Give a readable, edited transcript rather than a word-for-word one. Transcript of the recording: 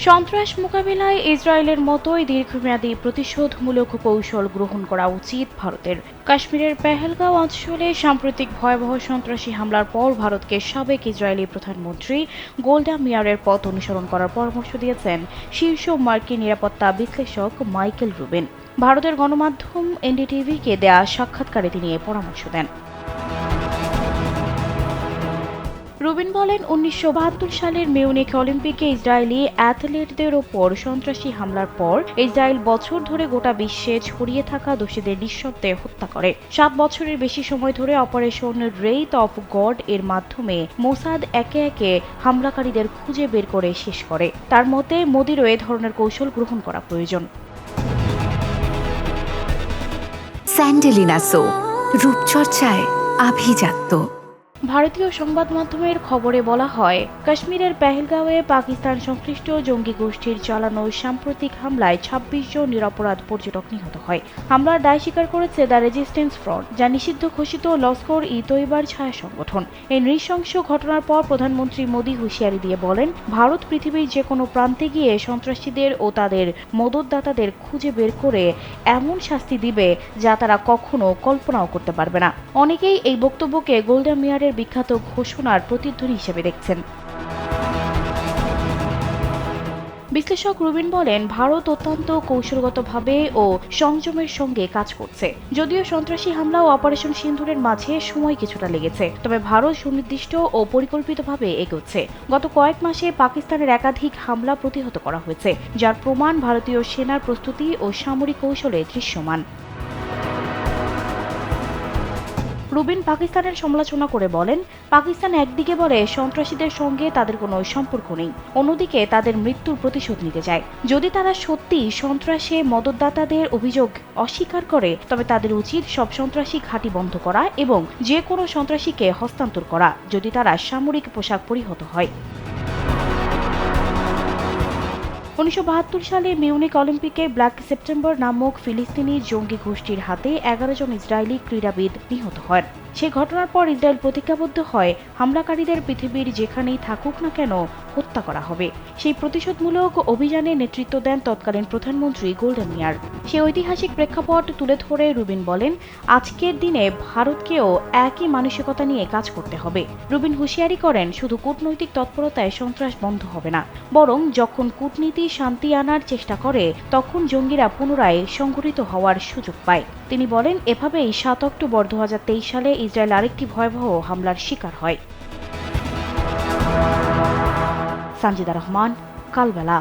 সন্ত্রাস মোকাবিলায় ইসরায়েলের মতোই দীর্ঘমেয়াদী প্রতিশোধমূলক কৌশল গ্রহণ করা উচিত ভারতের। কাশ্মীরের পেহেলগাঁও অঞ্চলে সাম্প্রতিক ভয়াবহ সন্ত্রাসী হামলার পর ভারতকে সাবেক ইসরায়েলি প্রধানমন্ত্রী গোল্ডা মেয়ারের পথ অনুসরণ করার পরামর্শ দিয়েছেন শীর্ষ মার্কিন নিরাপত্তা বিশ্লেষক মাইকেল রুবিন। ভারতের গণমাধ্যম এনডিটিভিকে দেয়া সাক্ষাৎকারে তিনি এ পরামর্শ দেন। রুবিন বলেন, 1972 সালের মিউনিখ অলিম্পিকে ইসরায়েলি অ্যাথলেটদের ওপর সন্ত্রাসী হামলার পর ইসরায়েল বছর ধরে গোটা বিশ্বে ছড়িয়ে থাকা দোষীদের নিঃশব্দে হত্যা করে। 7 বছরের বেশি সময় ধরে অপারেশন রেইথ অফ গড এর মাধ্যমে মোসাদ একে একে হামলাকারীদের খুঁজে বের করে শেষ করে। তার মতে মোদিরও এ ধরনের কৌশল গ্রহণ করা প্রয়োজন। স্যান্ডেলিনা সো, রূপচর্চায় আভিজাত্য। ভারতীয় সংবাদ মাধ্যমের খবরে বলা হয়, কাশ্মীরের পেহেলগাঁওয়ে পাকিস্তান সংশ্লিষ্ট জঙ্গি গোষ্ঠীর চালানো সাম্প্রতিক হামলায় 26 জন নিরপরাধ পর্যটক নিহত হয়। হামলার দায় স্বীকার করেছে দ্য রেজিস্ট্যান্স ফ্রন্ট, যা নিষিদ্ধ ঘোষিত লস্কর ই তৈবার ছায়া সংগঠন। এই নৃশংস ঘটনার পর প্রধানমন্ত্রী মোদি হুঁশিয়ারি দিয়ে বলেন, ভারত পৃথিবীর যে কোনো প্রান্তে গিয়ে সন্ত্রাসীদের ও তাদের মদতদাতাদের খুঁজে বের করে এমন শাস্তি দিবে যা তারা কখনো কল্পনাও করতে পারবে না। অনেকেই এই বক্তব্যকে গোল্ডা মেয়ারের বিখ্যাত ঘোষণার প্রতিধ্বনি হিসেবে দেখছেন। বিশ্লেষক রুবিন বলেন, ভারত অত্যন্ত কৌশলগতভাবে ও সংযমের সঙ্গে কাজ করছে। যদিও সন্ত্রাসী হামলা ও অপারেশন সিন্দুরের মাঝে সময় কিছুটা লেগেছে, তবে ভারত সুনির্দিষ্ট ও পরিকল্পিতভাবে এগোচ্ছে। গত কয়েক মাসে পাকিস্তানের একাধিক হামলা প্রতিহত করা হয়েছে, যার প্রমাণ ভারতীয় সেনার প্রস্তুতি ও সামরিক কৌশলে দৃশ্যমান। রুবিন পাকিস্তানের সমালোচনা করে বলেন, পাকিস্তান একদিকে বলে সন্ত্রাসীদের সঙ্গে তাদের কোনো সম্পর্ক নেই, অন্যদিকে তাদের মৃত্যুর প্রতিশোধ নিতে চায়। যদি তারা সত্যি সন্ত্রাসে মদতদাতাদের অভিযোগ অস্বীকার করে, তবে তাদের উচিত সব সন্ত্রাসী ঘাঁটি বন্ধ করা এবং যে কোনো সন্ত্রাসীকে হস্তান্তর করা, যদি তারা সামরিক পোশাক পরিহিত হয়। 1972 সালে মিউনিখ অলিম্পিকে ব্ল্যাক সেপ্টেম্বর নামক ফিলিস্তিনি জঙ্গি গোষ্ঠীর হাতে 11 জন ইসরায়েলি ক্রীড়াবিদ নিহত হন। সেই ঘটনার পর ইসরায়েল প্রতিজ্ঞাবদ্ধ হয়, হামলাকারীদের পৃথিবীর যেখানেই থাকুক না কেন হত্যা করা হবে। সেই প্রতিশোধমূলক অভিযানে নেতৃত্ব দেন তৎকালীন প্রধানমন্ত্রী গোল্ডা মেয়ার। সেই ঐতিহাসিক প্রেক্ষাপট তুলে ধরে রুবিন বলেন, আজকের দিনে ভারতকেও একই মানসিকতা নিয়ে কাজ করতে হবে। রুবিন হুঁশিয়ারি করেন, শুধু কূটনৈতিক তৎপরতায় সন্ত্রাস বন্ধ হবে না, বরং যখন কূটনীতি শান্তি আনার চেষ্টা করে, তখন জঙ্গিরা পুনরায় সংগঠিত হওয়ার সুযোগ পায়। তিনি বলেন, এভাবেই 7 অক্টোবর 2023 সালে ইসরায়েল আরেকটি ভয়াবহ হামলার শিকার হয়। সানজিদা রহমান, কালবেলা।